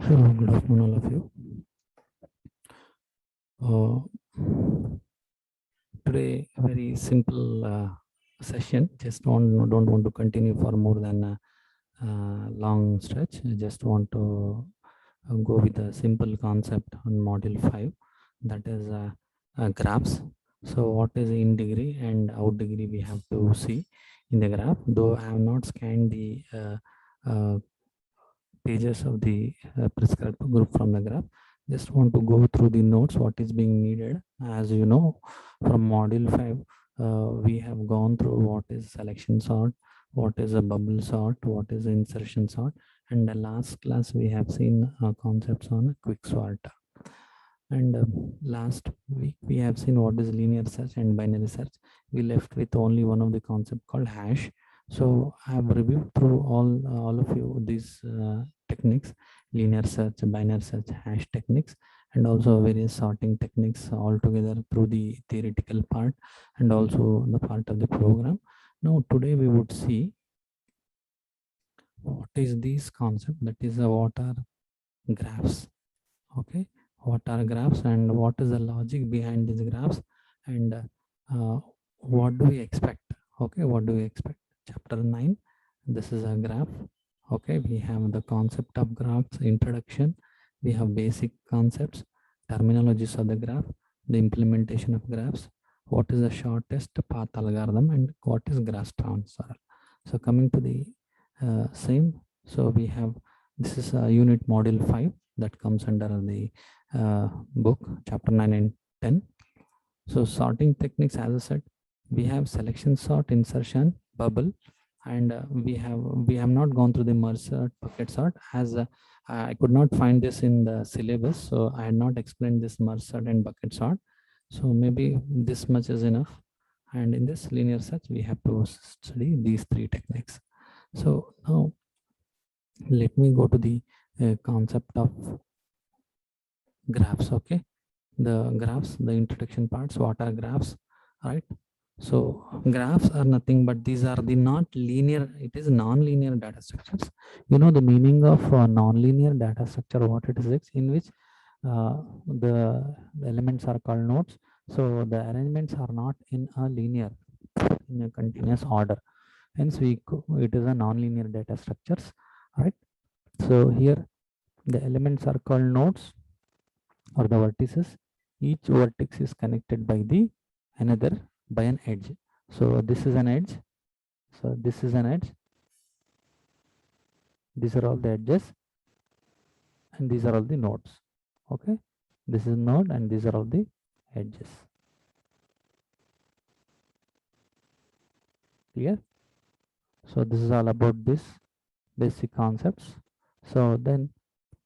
Good afternoon, all of you. Today, a very simple session. Just don't want to continue for more than a long stretch. I just want to go with a simple concept on module 5, that is graphs. So what is in degree and out degree we have to see in the graph. Though I have not scanned the pages of the prescribed group from the graph, just want to go through the notes what is being needed. As you know, from module 5 we have gone through what is selection sort, what is a bubble sort, what is insertion sort, and the last class we have seen concepts on a quick sort. And last week we have seen what is linear search and binary search. We left with only one of the concept called hash. So I have reviewed through all of you these techniques: linear search, binary search, hash techniques, and also various sorting techniques all together through the theoretical part and also the part of the program. Now today we would see what is this concept, that is what are graphs. Okay, what are graphs and what is the logic behind these graphs, and what do we expect. Okay, what do we expect? Chapter 9, this is a graph. Okay, we have the concept of graphs, introduction, we have basic concepts, terminologies of the graph, the implementation of graphs, what is the shortest path algorithm, and what is graph transfer. So coming to the same, so we have, this is a unit module 5 that comes under the book, chapter 9 and 10. So sorting techniques, as I said, we have selection sort, insertion, bubble, and we have not gone through the merge sort, bucket sort, as I could not find this in the syllabus, so I had not explained this merge sort and bucket sort. So maybe this much is enough. And in this linear search, we have to study these three techniques. So now let me go to the concept of graphs. Okay, the graphs, the introduction parts, what are graphs, right? So graphs are nothing but these are the not linear, it is non-linear data structures. You know the meaning of non-linear data structure, what it is, in which the elements are called nodes. So the arrangements are not in a linear, in a continuous order. Hence it is a non-linear data structures, right? So here the elements are called nodes or the vertices. Each vertex is connected by the another by an edge. So this is an edge. So this is an edge. These are all the edges, and these are all the nodes. Okay, this is node, and these are all the edges. Clear? So this is all about this basic concepts. So then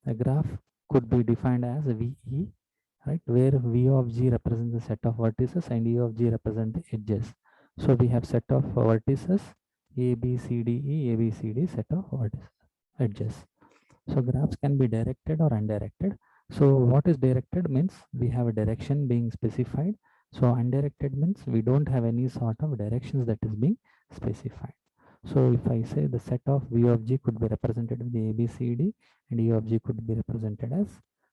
a graph could be defined as VE, right, where V of G represents the set of vertices and E of G represent the edges. So we have set of vertices A, B, C, D, E, A, B, C, D, set of vertices, edges. So graphs can be directed or undirected. So what is directed means we have a direction being specified. So undirected means we don't have any sort of directions that is being specified. So if I say the set of V of G could be represented with the A, B, C, D, and E of G could be represented as,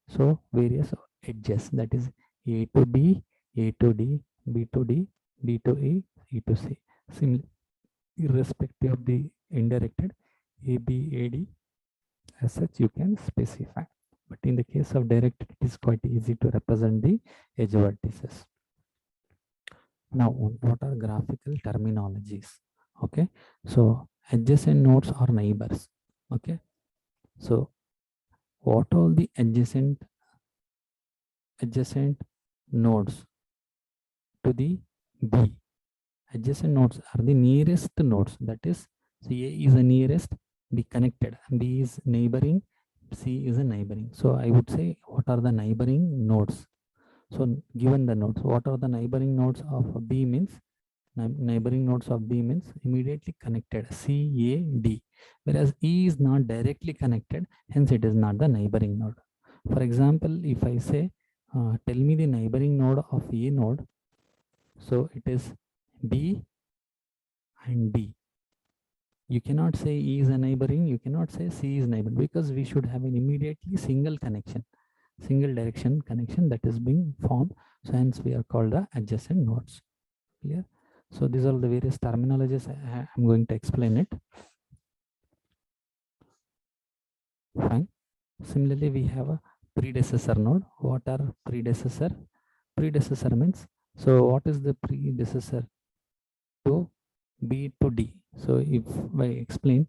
so various edges, that is A to B, A to D, B to D, D to E, E to C. Similarly, irrespective of the indirected A, B, A, D, as such you can specify. But in the case of directed, it is quite easy to represent the edge vertices. Now, what are graphical terminologies? Okay, so adjacent nodes are neighbors. Okay, so what all the adjacent nodes to the B? Adjacent nodes are the nearest nodes, that is, so A is the nearest, B connected, B is neighboring, C is a neighboring. So I would say what are the neighboring nodes? So given the nodes, what are the neighboring nodes of B means, neighboring nodes of B means immediately connected, C, A, D, whereas E is not directly connected, hence it is not the neighboring node. For example, if I say tell me the neighboring node of A node, so it is B and D. You cannot say E is a neighboring, you cannot say C is neighboring, because we should have an immediately single connection, single direction connection that is being formed. So hence we are called the adjacent nodes. Clear? So these are the various terminologies. I'm going to explain it. Fine. Similarly, we have a predecessor node. What are predecessor? Predecessor means, so what is the predecessor to B to D? So if I explain,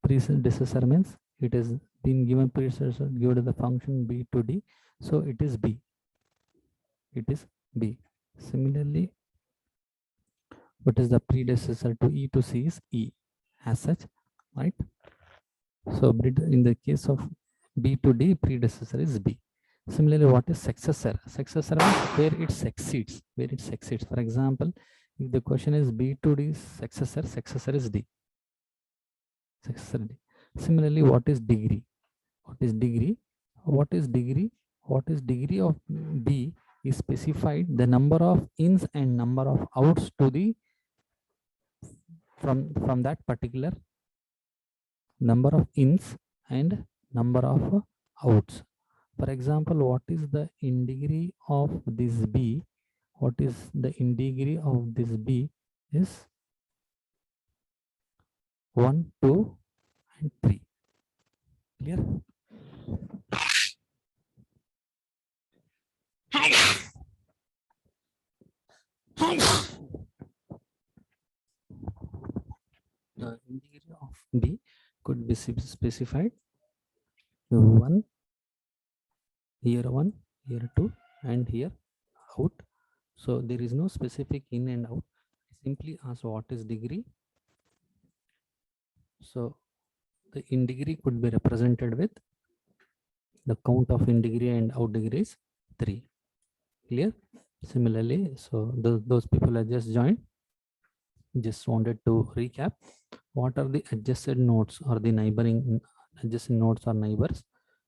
predecessor means it is been given predecessor given to the function B to D, so it is B. It is B. Similarly, what is the predecessor to E to C is E as such, right? So in the case of B to D, predecessor is B. Similarly, what is successor? Successor means where it succeeds, where it succeeds. For example, if the question is B to D successor, successor is D. Successor D. Similarly, what is degree? What is degree? What is degree? What is degree of B is specified the number of ins and number of outs to the from that particular number of ins and number of outs. For example, what is the in degree of this B? What is the in degree of this B is 1, 2, and 3. Clear? The in degree of B could be specified 1, here 1, here 2, and here out. So there is no specific in and out. Simply ask what is degree. So the in degree could be represented with the count of in degree and out degree is 3. Clear? Similarly, so those people that just joined, just wanted to recap what are the adjacent nodes or the neighboring adjacent nodes or neighbors.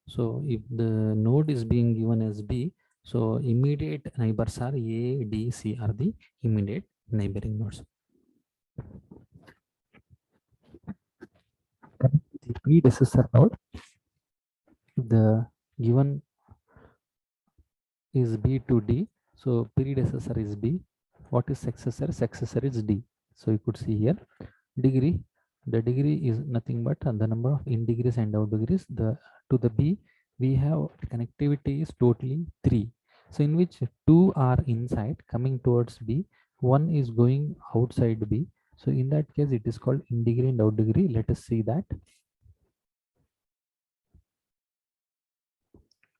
So if the node is being given as B, so immediate neighbors are A, D, C are the immediate neighboring nodes. The predecessor node, the given is B to D, so predecessor is B. What is successor? Successor is D. So you could see here degree. The degree is nothing but the number of in degrees and out degrees. To the B, we have connectivity is totally 3. So in which 2 are inside coming towards B, 1 is going outside B. So in that case, it is called in degree and out degree. Let us see that.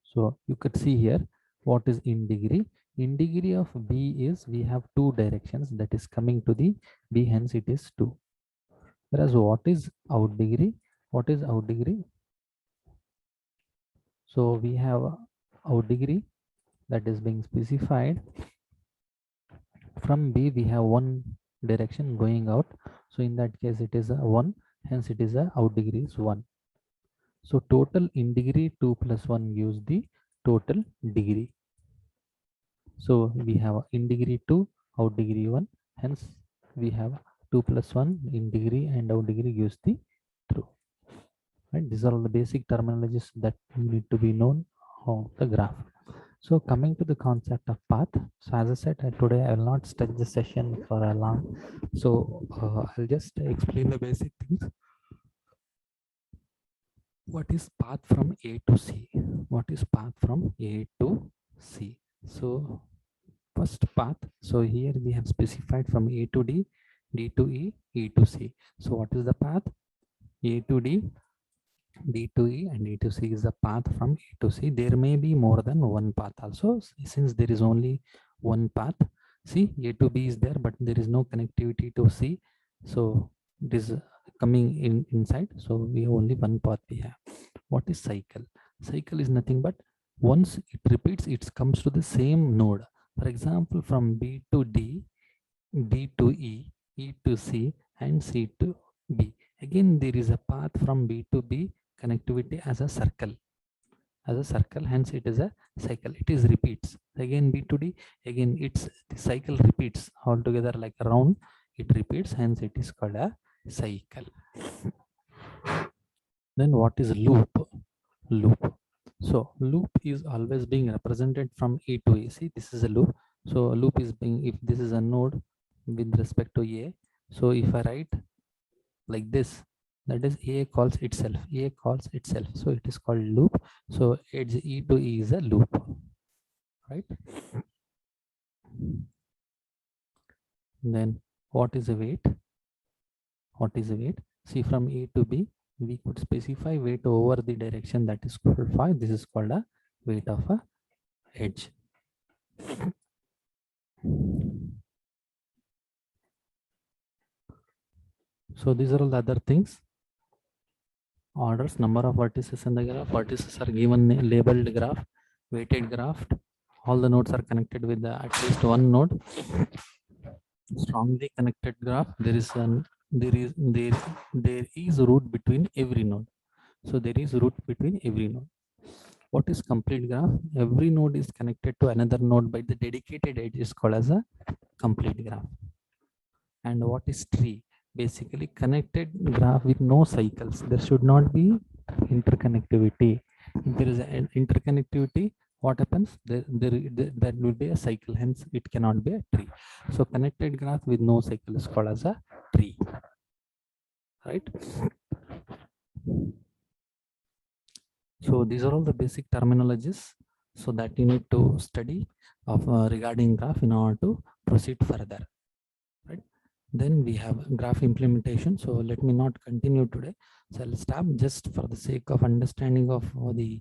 So you could see here what is in degree. In degree of B is we have 2 directions that is coming to the B, hence it is 2. Whereas what is out degree? What is out degree? So we have out degree that is being specified. From B we have 1 direction going out. So in that case it is a 1, hence it is a out degree is 1. So total in degree 2 plus 1 gives the total degree. So we have in degree 2, out degree 1, hence we have 2 plus 1 in degree and out degree gives the true. Right? These are all the basic terminologies that need to be known on the graph. So coming to the concept of path. So as I said, today I will not study the session for a long. So I'll just explain the basic things. What is path from A to C? What is path from A to C? So first path. So here we have specified from A to D, D to E, E to C. So what is the path? A to D, D to E, and E to C is the path from A to C. There may be more than one path also. Since there is only one path, see A to B is there, but there is no connectivity to C. So it is coming inside. So we have only one path we have. What is cycle? Cycle is nothing but once it repeats, it comes to the same node. For example, from B to D, D to E, E to C, and C to B. Again, there is a path from B to B connectivity as a circle. Hence it is a cycle. It is repeats. Again B to D, again the cycle repeats altogether like a round. It repeats, hence it is called a cycle. Then what is loop? Loop. So loop is always being represented from A to A. See, this is a loop. So a loop is being, if this is a node with respect to A. So if I write like this, that is A calls itself. A calls itself. So it is called loop. So edge E to E is a loop, right? Then what is a weight? What is a weight? See, from A to B, we could specify weight over the direction, that is called phi. This is called a weight of a edge. So these are all the other things. Orders, number of vertices in the graph. Vertices are given labeled graph, weighted graph. All the nodes are connected with at least one node. Strongly connected graph. There is root between every node. So there is root between every node. What is complete graph? Every node is connected to another node by the dedicated edge is called as a complete graph. And what is tree? Basically connected graph with no cycles. There should not be interconnectivity. If there is an interconnectivity, what happens? There will be a cycle, hence it cannot be a tree. So connected graph with no cycle is called as a tree, right? So these are all the basic terminologies so that you need to study of regarding graph in order to proceed further, right? Then we have graph implementation. So let me not continue today. So I'll stop just for the sake of understanding of the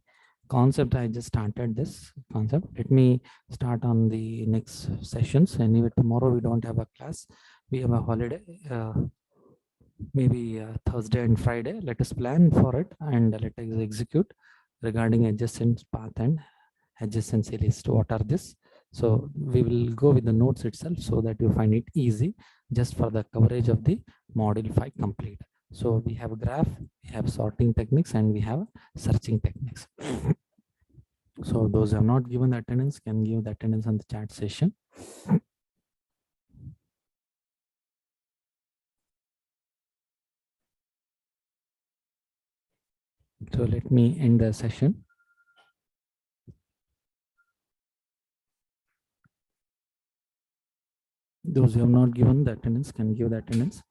concept. I just started this concept. Let me start on the next sessions. Anyway, tomorrow we don't have a class. We have a holiday. Maybe Thursday and Friday. Let us plan for it and let us execute regarding adjacent path and adjacency list. What are this? So we will go with the notes itself so that you find it easy just for the coverage of the module 5 complete. So we have a graph, we have sorting techniques, and we have searching techniques. So those who have not given the attendance can give the attendance on the chat session. So let me end the session. Those who have not given the attendance can give the attendance.